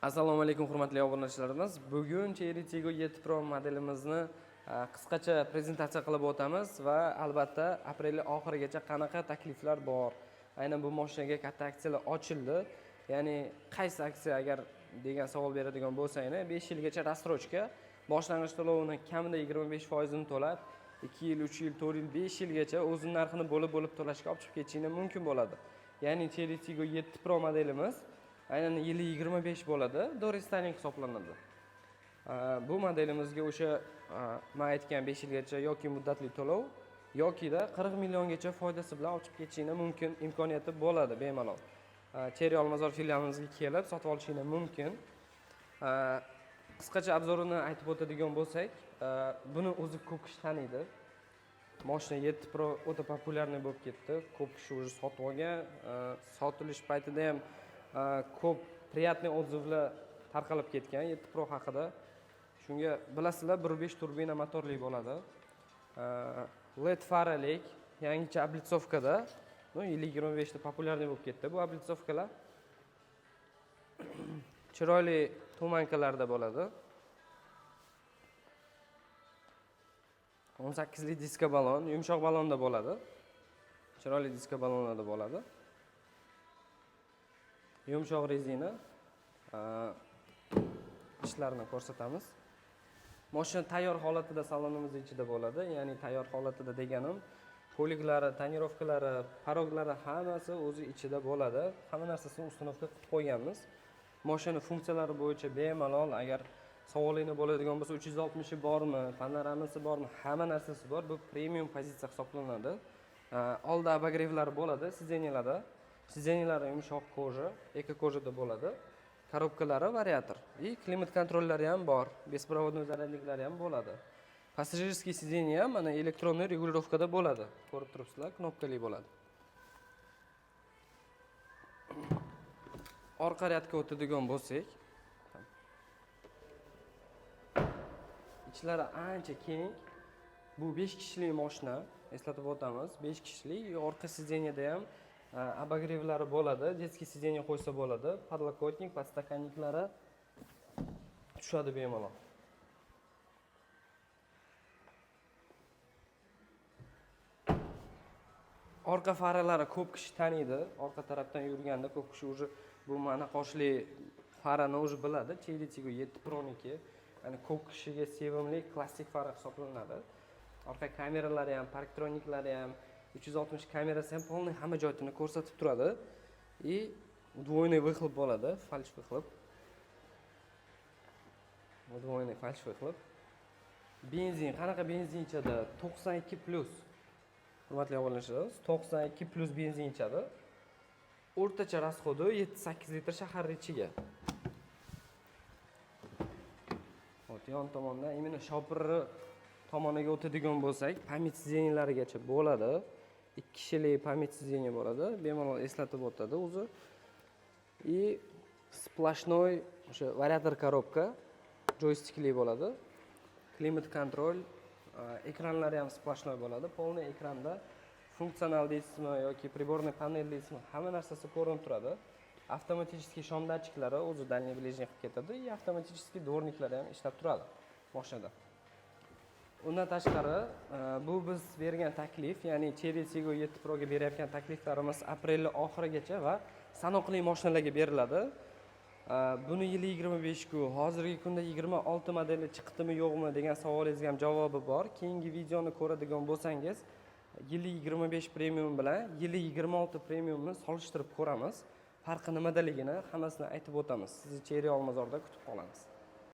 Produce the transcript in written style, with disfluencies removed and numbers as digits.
Assalomu alaykum hurmatli obunachilarimiz. Bugun Cherry Tiggo 7 Pro modelimizni qisqacha prezentatsiya qilib o'tamiz va albatta aprel oxirigacha qanaqa takliflar bor. Aynan bu mashinaga katta aksiyalar ochildi. Ya'ni qaysi aksiya agar degan savol beradigan bo'lsangiz, 5 yilgacha rassrochka, boshlang'ich to'lovini kamida 25% ni to'lab, 2 yil, 3 yil, 4 yil, 5 yilgacha o'zining narxini bo'lib to'lashga olib chiqib ketishingiz mumkin bo'ladi. Ya'ni Cherry Tiggo 7 Pro modelimiz aynan yili 25 bo'ladi, do'ristaning hisoblanadi. Bu modelimizga o'sha men aytgan 5 yilgacha yoki muddatli to'lov yoki-da 40 milliongacha foydasi bilan olib chiqib ketishingiz mumkin, imkoniyati bo'ladi bemalol. Cherry Olmazor filialimizga kelib sotib olishingiz mumkin. Qisqacha obzorini aytib o'tadigan bo'lsak, buni o'zi ko'p kishi taniydi. Mashina 7 Pro o'ta populyarniy bo'lib ketdi. Ko'p kishi o'zi sotib olgan, sotilish paytida ham ko'p приятный отзывlar tarqalib ketgan 7 Pro haqida. Shunga bilasizlar, 1.5 turbina motorli bo'ladi. LED faralik, yangicha oblitsovkada, yili 25 da populyarniy bo'lib ketdi. Bu oblitsovkalar chiroyli tumankalarda bo'ladi. 18 li diska balon, yumshoq balonda bo'ladi. Chiroyli diska balonlarda bo'ladi. Yumshoq rezina ishlarini ko'rsatamiz. Mashina tayyor holatida salonimiz ichida bo'ladi. Ya'ni tayyor holatida deganim, poliklari, tonirovkalari, paroglari hammasi o'zi ichida bo'ladi. Hamma narsasini uстановка qilib qo'yganmiz. Mashina funksiyalari bo'yicha bemalol, agar savolingiz bo'ladigan bo'lsa, 360 bormi, panoramasi bormi, hamma narsasi bor. Bu premium pozitsiya hisoblanadi. Oldi abagreevlari bo'ladi, sidenyalarda. Sidenyalar yumshoq koja, eko kojada bo'ladi. Korobkalari variator. Klimat kontrollari ham bor. Беспроводной zaryadniklari ham bo'ladi. Passajirskiy sidenya ham mana elektronniy regulirovkada bo'ladi. Ko'rib turibsizlar, knopkali bo'ladi. Orqa rядga o'tadigan bo'lsak, ichlari ancha keng. Bu 5 kishilik mashina, eslatib o'tamiz. 5 kishilik, orqa sidenyada ham abagreevlari bo'ladi, детский sidenya qo'ysa bo'ladi, podlokotnik, podstakanniklari tushadi bemalol. Orqa faralari ko'p kishi taniydi, orqa tarafdan yurganda ko'p kishi o'zi bu mana qoshli farani o'zi biladi. Cherry Tiggo 7 Pro niki, ya'ni ko'p kishiga sevimli klassik fara hisoblanadi. Orqa kameralari ham, parktroniklari ham, 360 kamerasi ham polniy hamma joyini ko'rsatib turadi. Udvoyniy выхлоп bo'ladi, falsh выхлоп. Udvoyniy falsh выхлоп. Benzin, qanaqa benzin ichadi? 92+. Hurmatli obunachilar, 92+ benzin ichadi. O'rtacha rasxodi 7-8 litr shahar ichiga. Yon tomondan imенно shopirni tomoniga o'tadigan bo'lsak, pamyat sidenyalarigacha bo'ladi. 2 kishilik pamyat sidenya bo'ladi. Bemalol eslatib o'tadi o'zi. Splashnoy o'sha variator korobka, joystikli bo'ladi. Klimat kontrol, ekranlari ham splashnoy bo'ladi. Polniy ekranda funksional deysizmi yoki приборный panel deysizmi, hamma narsasi ko'rinib turadi. Avtomatiskiy shom datchiklari o'zi дальний ближний qilib ketadi. Avtomatiskiy dvorniklari ham ishlab turadi mashinada. Undan tashqari, bu biz bergan taklif, ya'ni Cherry Tiggo 7 Pro ga berayotgan takliflarimiz aprel oxirigacha va sanoqli mashinalarga beriladi. Buni yili 25 ku, hozirgi kunda 26 modeli chiqdimi yo'qmi degan savolingizga ham javobi bor. Keyingi videoni ko'radigan bo'lsangiz, yili 25 premium bilan yili 26 premiumni solishtirib ko'ramiz. Farqi nimadaligini hammasini aytib o'tamiz. Sizni Cherry Olmazorda kutib qolamiz.